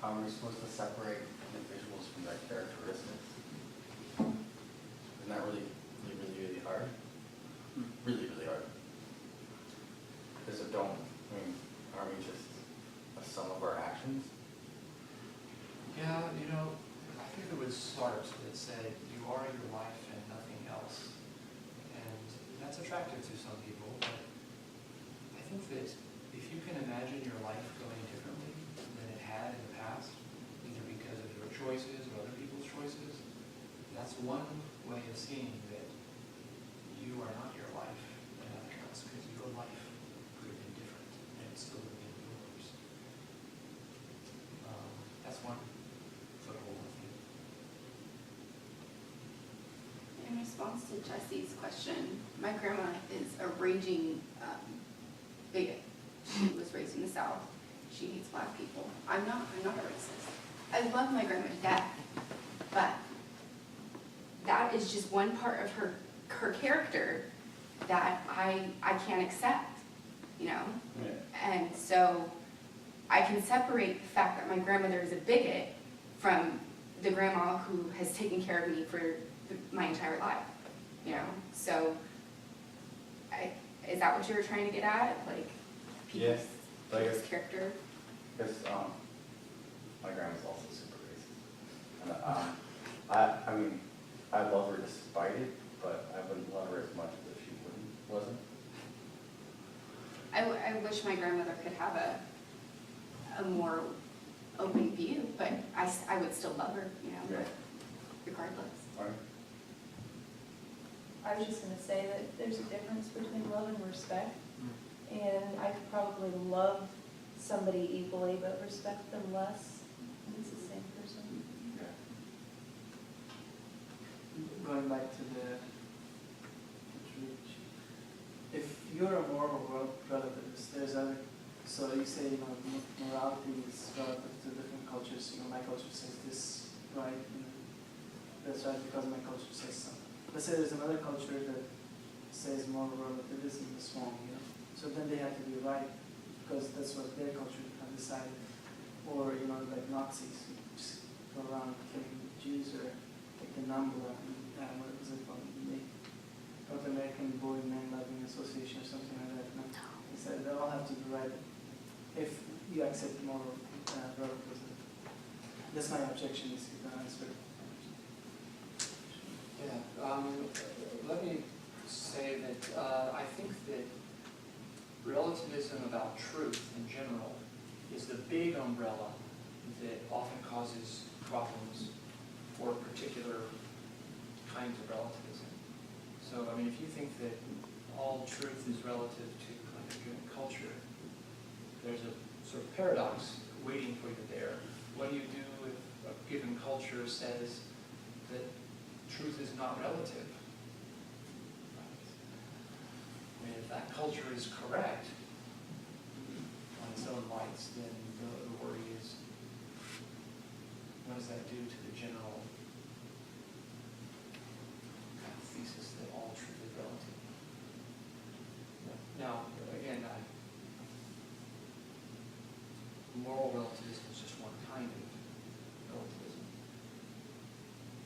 how are we supposed to separate individuals from their characteristics? Isn't that really hard? Really, really hard. Because aren't we just a sum of our actions? Yeah, I think there was Sartre that said, you are your life and nothing else. And that's attractive to some people, but I think that if you can imagine your life going differently than it had in the past, either because of your choices or other people's choices, that's one way of seeing that you are not your life and nothing else, because your life could have been different and it still would have been yours. That's one foothold, I think. In response to Jesse's question, my grandma is a raging bigot. She was raised in the South. She hates Black people. I'm not a racist. I love my grandma to death, but that is just one part of her character that I can't accept, Yeah. And so I can separate the fact that my grandmother is a bigot from the grandma who has taken care of me for my entire life, So, is that what you were trying to get at? Like, Yes. people's character? Because my grandma's also super racist. And I love her despite it, but I wouldn't love her as much as if she wasn't. I wish my grandmother could have a more open view, but I would still love her, Yeah. regardless. All right. I was just going to say that there's a difference between love and respect, and I could probably love somebody equally but respect them less, and it's the same person. Yeah. Going back to the truth, if you're a moral relativist, there's other, so you say, morality is relative to different cultures. My culture says this, right? And that's right because my culture says so. Let's say there's another culture that says moral relativism is wrong, So then they have to be right because that's what their culture have decided. Or, like Nazis who just go around killing Jews, or like the NAMBLA, what was it called? The North American Boy Men Loving Association or something like that. No? They said they all have to be right if you accept moral relativism. That's my objection, is you can answer. Yeah, let me say that I think that relativism about truth in general is the big umbrella that often causes problems for particular kinds of relativism. So, if you think that all truth is relative to a given culture, there's a sort of paradox waiting for you there. What do you do if a given culture says that truth is not relative? If that culture is correct on its own rights, then the worry is, what does that do to the general kind of thesis that all truth is relative? Now, again, moral relativism is just one kind of relativism.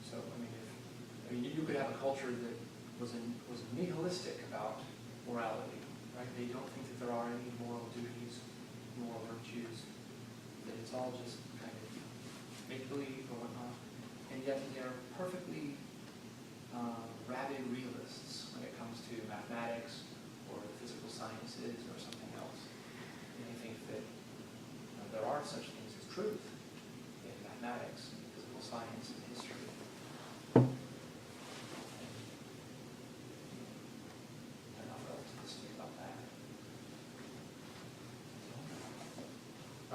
So, you could have a culture that was nihilistic about morality, right? They don't think that there are any moral duties, moral virtues, that it's all just kind of make-believe or whatnot, and yet they're perfectly rabid realists when it comes to mathematics or the physical sciences or something else. And they think that there are such things as truth in mathematics, and physical science, and history.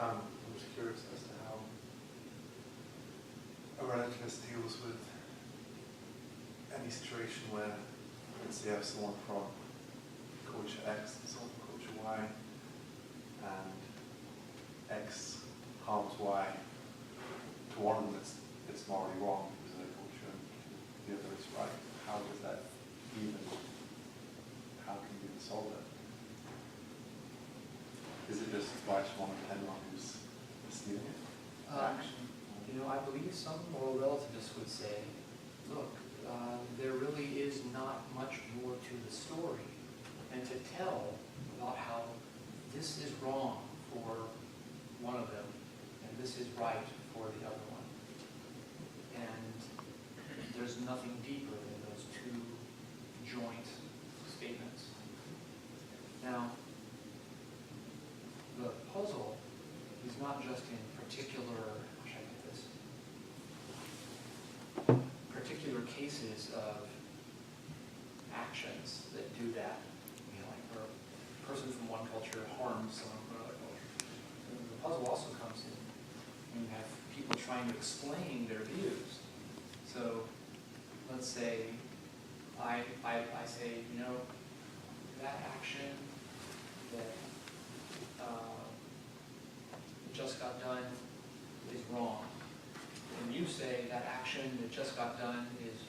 I'm just curious as to how a relativist deals with any situation where, let's say, you have someone from culture X and someone from culture Y, and X harms Y. To one of them, it's morally wrong because of their culture, and the other is right. How does that how can you even solve that? Is it just right one depending on who's stealing it? action. I believe some moral relativists would say, look, there really is not much more to the story than to tell about how this is wrong for one of them and this is right for the other one. And there's nothing deeper than those two joint statements. Now, the puzzle is not just in particular, how should I put this? Particular cases of actions that do that. Like where a person from one culture harms someone from another culture. The puzzle also comes in when you have people trying to explain their views. So let's say I say, that action that just got done is wrong. And you say that action that just got done is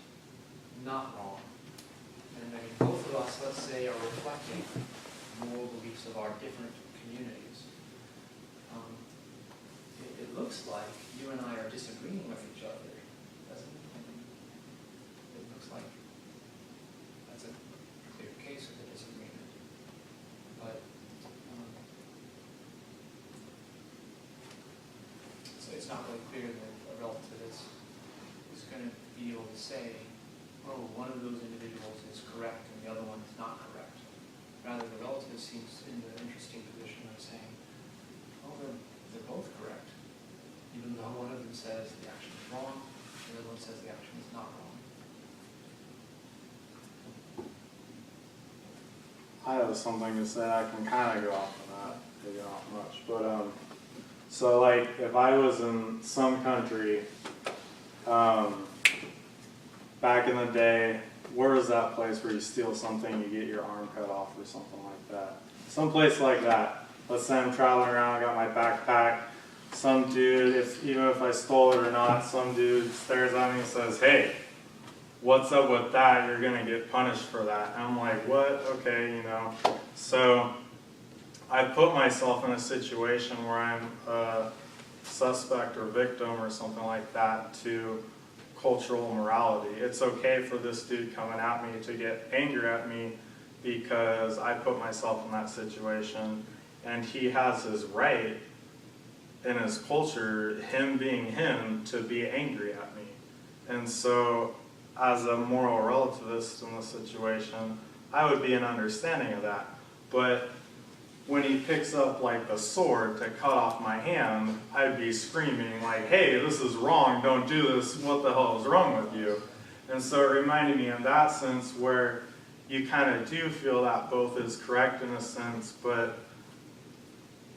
not wrong. And both of us, let's say, are reflecting moral beliefs of our different communities. It looks like you and I are disagreeing with each other, doesn't it? It looks like that's a clear case of a disagreement. But so it's not really clear that a relativist is going to be able to say, oh, one of those individuals is correct and the other one is not correct. Rather, the relativist seems in the interesting position of saying, oh, they're both correct. Even though one of them says the action is wrong, the other one says the action is not wrong. I have something to say. I can kind of go off on that, maybe not much. But so like if I was in some country, back in the day, where is that place where you steal something, you get your arm cut off or something like that? Some place like that. Let's say I'm traveling around, I got my backpack. Some dude, even if I stole it or not, some dude stares at me and says, hey, what's up with that? You're going to get punished for that. And I'm like, what? Okay, So I put myself in a situation where I'm a suspect or victim or something like that to cultural morality. It's okay for this dude coming at me to get angry at me because I put myself in that situation, and he has his right in his culture, him being him, to be angry at me. And so as a moral relativist in this situation, I would be an understanding of that. But when he picks up like the sword to cut off my hand, I'd be screaming like, hey, this is wrong, don't do this, what the hell is wrong with you? And so it reminded me in that sense where you kind of do feel that both is correct in a sense, but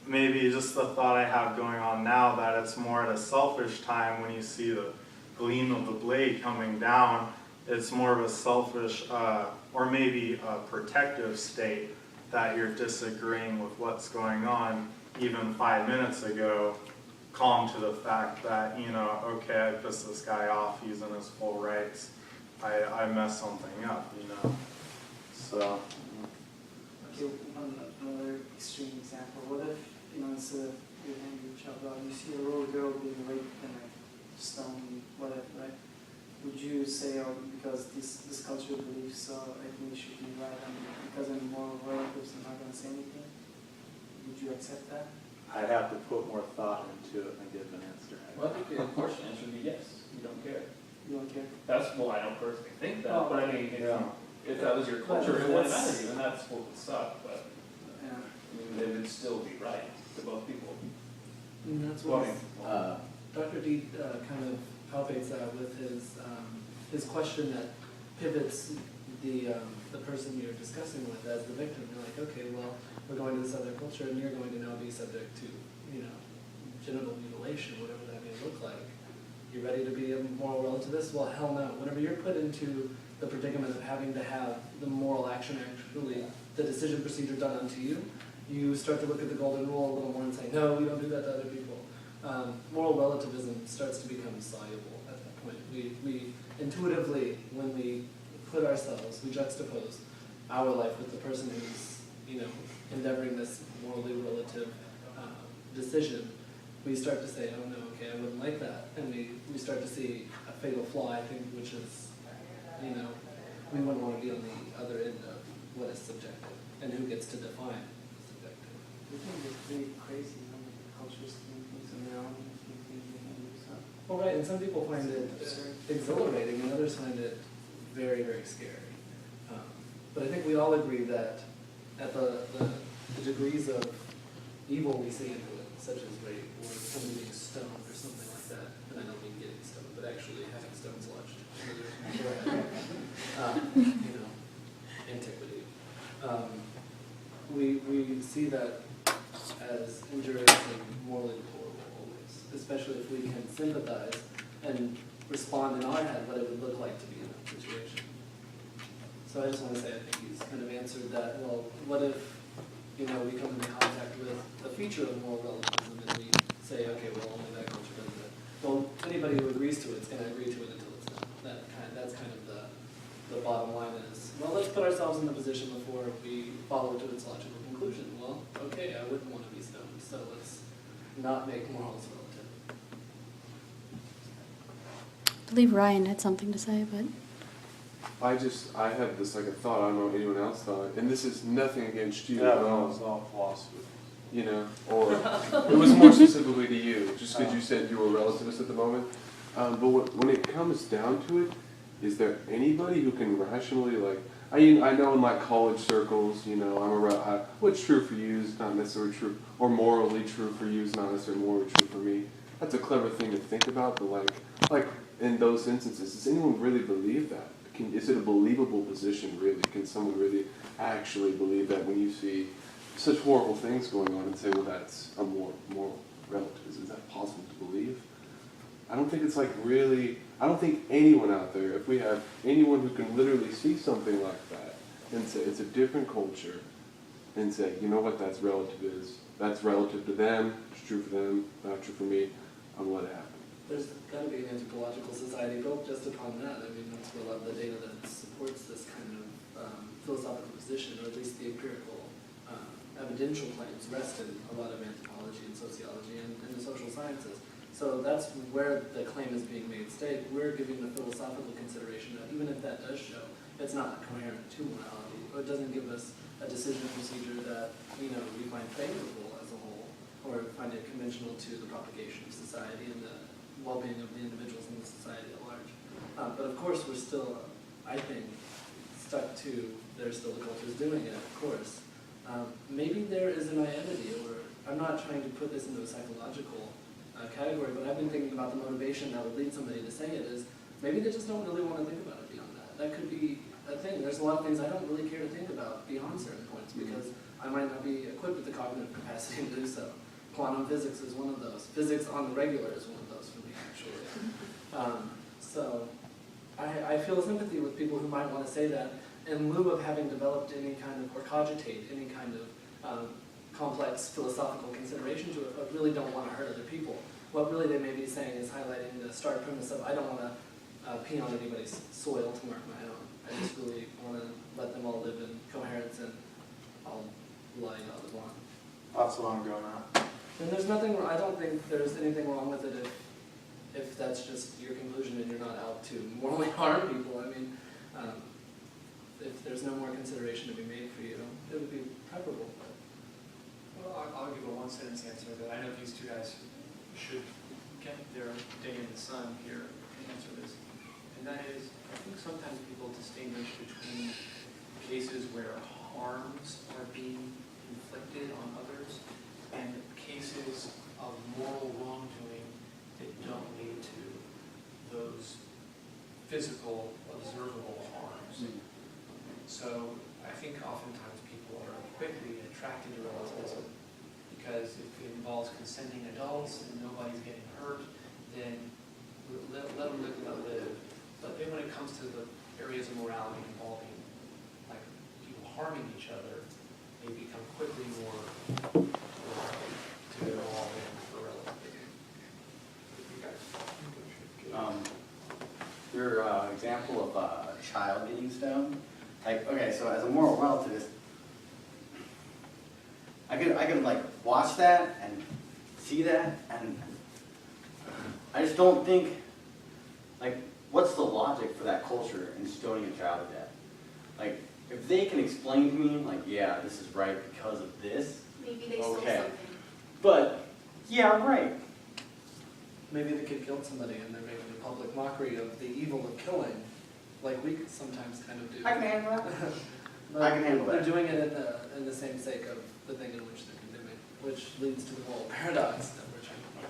maybe just the thought I have going on now that it's more at a selfish time when you see the gleam of the blade coming down, it's more of a selfish or maybe a protective state that you're disagreeing with what's going on even 5 minutes ago, calm to the fact that, okay, I pissed this guy off, he's in his full rights, I messed something up, So. Okay, another extreme example. What if, instead of you're hanging your child out, you see a little girl being raped and stoned, whatever, right? Would you say, because this culture believes I think it should be right, and because I'm moral relatives, I'm not going to say anything? Would you accept that? I'd have to put more thought into it and give an answer. Well, I think the unfortunate answer would be yes. You don't care. You don't care? I don't personally think that, but I mean, if that was your culture, But it wouldn't that's- matter to you, and that's what would suck, but Yeah. it would still be right to both people. And that's Well, what I mean, Dr. D kind of palpates that with his question that pivots the person you're discussing with as the victim. You're like, okay, well, we're going to this other culture, and you're going to now be subject to, genital mutilation, whatever that may look like. You ready to be a moral relativist? Well, hell no. Whenever you're put into the predicament of having to have the moral action actually, the decision procedure done unto you, you start to look at the golden rule a little more and say, no, we don't do that to other people. Moral relativism starts to become soluble at that point. We intuitively, when we put ourselves, we juxtapose our life with the person who's, endeavoring this morally relative decision. we start to say, oh no, okay, I wouldn't like that. And we start to see a fatal flaw, I think, which is, we wouldn't want to be on the other end of what is subjective and who gets to define subjective. I think it's pretty crazy how many cultures do things on their own and think they can do stuff. Well, right, and some people find it exhilarating and others find it very, very scary. But I think we all agree that at the degrees of evil we see into it, such as rape or somebody being stoned or something like that, and I don't mean getting stoned, but actually having stones lodged into their forehead, antiquity. We see that as injurious and morally deplorable always, especially if we can sympathize and respond in our head what it would look like to be in that situation. So I just want to say, I think he's kind of answered that, well, what if, we come into contact with a feature of moral relativism and we say, okay, well, only that culture does it. Well, anybody who agrees to it is going to agree to it until it's not. That's kind of the bottom line is, well, let's put ourselves in the position before we follow to its logical conclusion. Well, okay, I wouldn't want to be stoned, so let's not make morals relative. I believe Ryan had something to say, but I had this like a thought, I don't know what anyone else thought, and this is nothing against you. Yeah, no, it's not philosophy. Or it was more specifically to you, just because you said you were a relativist at the moment. But when it comes down to it, is there anybody who can rationally, I know in like college circles, what's true for you is not necessarily true, or morally true for you is not necessarily morally true for me. That's a clever thing to think about, but like in those instances, does anyone really believe that? Is it a believable position, really? Can someone really actually believe that when you see such horrible things going on and say, well, that's a moral relativism? Is that possible to believe? I don't think it's I don't think anyone out there, if we have anyone who can literally see something like that and say it's a different culture and say, you know what, that's relative to them, it's true for them, not true for me, I'll let it happen. There's got to be an anthropological society built just upon that. I mean, that's where a lot of the data that supports this kind of philosophical position, or at least the empirical evidential claims, rest in a lot of anthropology and sociology and the social sciences. So that's where the claim is being made state. We're giving the philosophical consideration that even if that does show, it's not coherent to morality, or it doesn't give us a decision procedure that we find favorable as a whole, or find it conventional to the propagation of society and the well-being of the individuals in the society at large. But of course, we're still, I think, stuck to there's still the cultures doing it, of course. Maybe there is a naivety, or I'm not trying to put this into a psychological category, but I've been thinking about the motivation that would lead somebody to say it is maybe they just don't really want to think about it beyond that. That could be a thing. There's a lot of things I don't really care to think about beyond certain points because I might not be equipped with the cognitive capacity to do so. Quantum physics is one of those. Physics on the regular is one of those for me, actually. So I feel sympathy with people who might want to say that in lieu of having developed any kind of, or cogitate any kind of complex philosophical consideration to it, but really don't want to hurt other people. What really they may be saying is highlighting the stark premise of I don't want to pee on anybody's soil to mark my own. I just really want to let them all live in coherence and I'll lie out the one. That's what I'm going at. And there's nothing, I don't think there's anything wrong with it if that's just your conclusion and you're not out to morally harm people. I mean, if there's no more consideration to be made for you, it would be preferable. Well, I'll give a one-sentence answer that I know these two guys should get their day in the sun here and answer this. And that is, I think sometimes people distinguish between cases where harms are being inflicted on others and cases of moral wrongdoing that don't lead to those physical, observable harms. So I think oftentimes people are quickly attracted to relativism because if it involves consenting adults and nobody's getting hurt, then let them live. But then when it comes to the areas of morality involving like people harming each other, they become quickly more to go all in for relativism. Your example of a child getting stoned, okay, so as a moral relativist, I could like watch that and see that, and I just don't think, like, what's the logic for that culture in stoning a child to death? Like, if they can explain to me, like, yeah, this is right because of this, Maybe they stole okay. something. But, yeah, right. Maybe the kid killed somebody and they're making a public mockery of the evil of killing, like we sometimes kind of do. I can handle that. But I can handle they're that. doing it in the same sake of the thing in which they're condemning, which leads to the whole paradox that we're trying to make.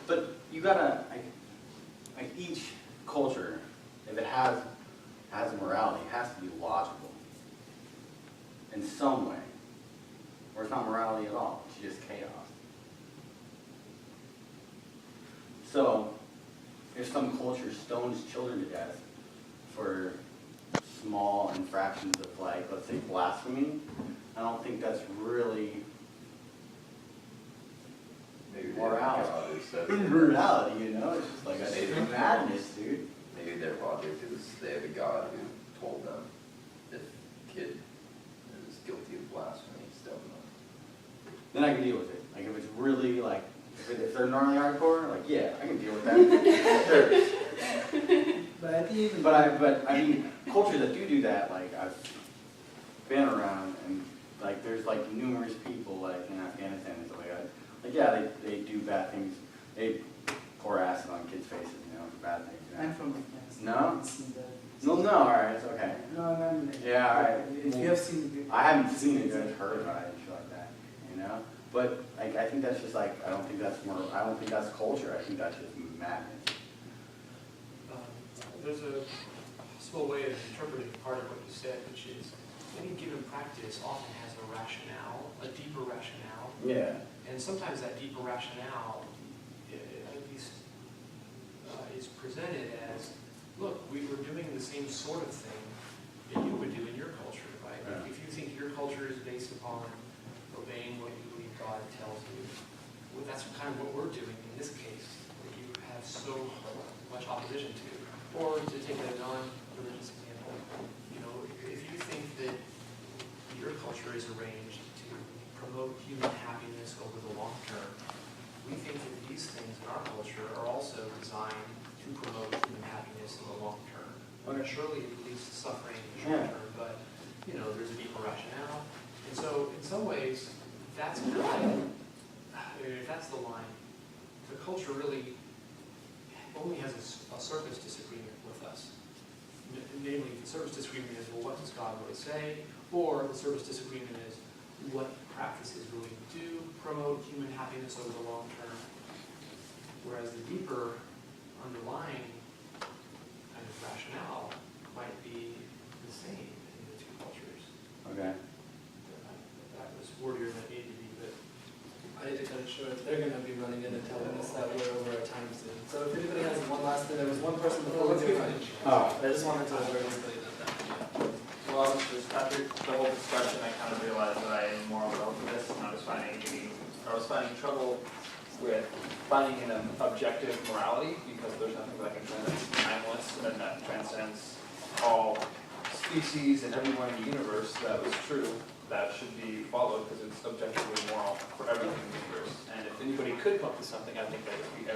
But you gotta, like each culture, if it has morality, it has to be logical in some way. Or it's not morality at all, it's just chaos. So, if some culture stones children to death for small infractions of, like, let's say blasphemy, I don't think that's really Maybe morality. their God is Morality, you know, it's just like that's madness, dude. maybe their logic is they have a God who told them if kid is guilty of blasphemy, stone them. Then I can deal with it. Like if it's really like, if they're gnarly hardcore, like yeah, I can deal with that. Sure. But I think even. But I mean, cultures that do that, like I've been around, and like there's like numerous people like in Afghanistan and stuff like that. Like yeah, they do bad things. They pour acid on kids' faces, you know, for bad things. You know? I'm from Afghanistan. No? I've seen that. No, all right, it's okay. No, I'm. Yeah, all right. If you have seen. I haven't seen it, I've heard about it and shit like that, you know? But like, I think that's just like, I don't think that's culture, I think that's just madness. There's a possible way of interpreting part of what you said, which is any given practice often has a rationale, a deeper rationale. Yeah. And sometimes that deeper rationale, at least, is presented as, look, we were doing the same sort of thing that you would do in your culture, right? Yeah. If you think your culture is based upon obeying what you believe God tells you, well, that's kind of what we're doing in this case, that you have so much opposition to. Or to take a non-religious example, you know, if you think that your culture is arranged to promote human happiness over the long term, we think that these things in our culture are also designed to promote human happiness in the long term. Okay. Surely it relieves suffering in the short term, but you know, there's a deeper rationale. And so in some ways, that's kind of like, if that's the line, the culture really only has a surface disagreement with us. Namely, the surface disagreement is, well, what does God really say? Or the surface disagreement is, what practices really do promote human happiness over the long term? Whereas the deeper underlying kind of rationale might be the same in the two cultures. Okay. That was wordier than it needed to be, but I need to cut it short. They're going to be running in and telling us that we're over our time soon. So if anybody has one last thing, there was one person before we do it. Oh. I just wanted to alert everybody that. Well, just after the whole discussion, I kind of realized that I am more relativist, and I was finding trouble with finding an objective morality, because there's nothing that can transcend timeless and that transcends all species and everyone in the universe that was true. That should be followed because it's objectively moral for everything in the universe. And if anybody could come up with something, I think that would be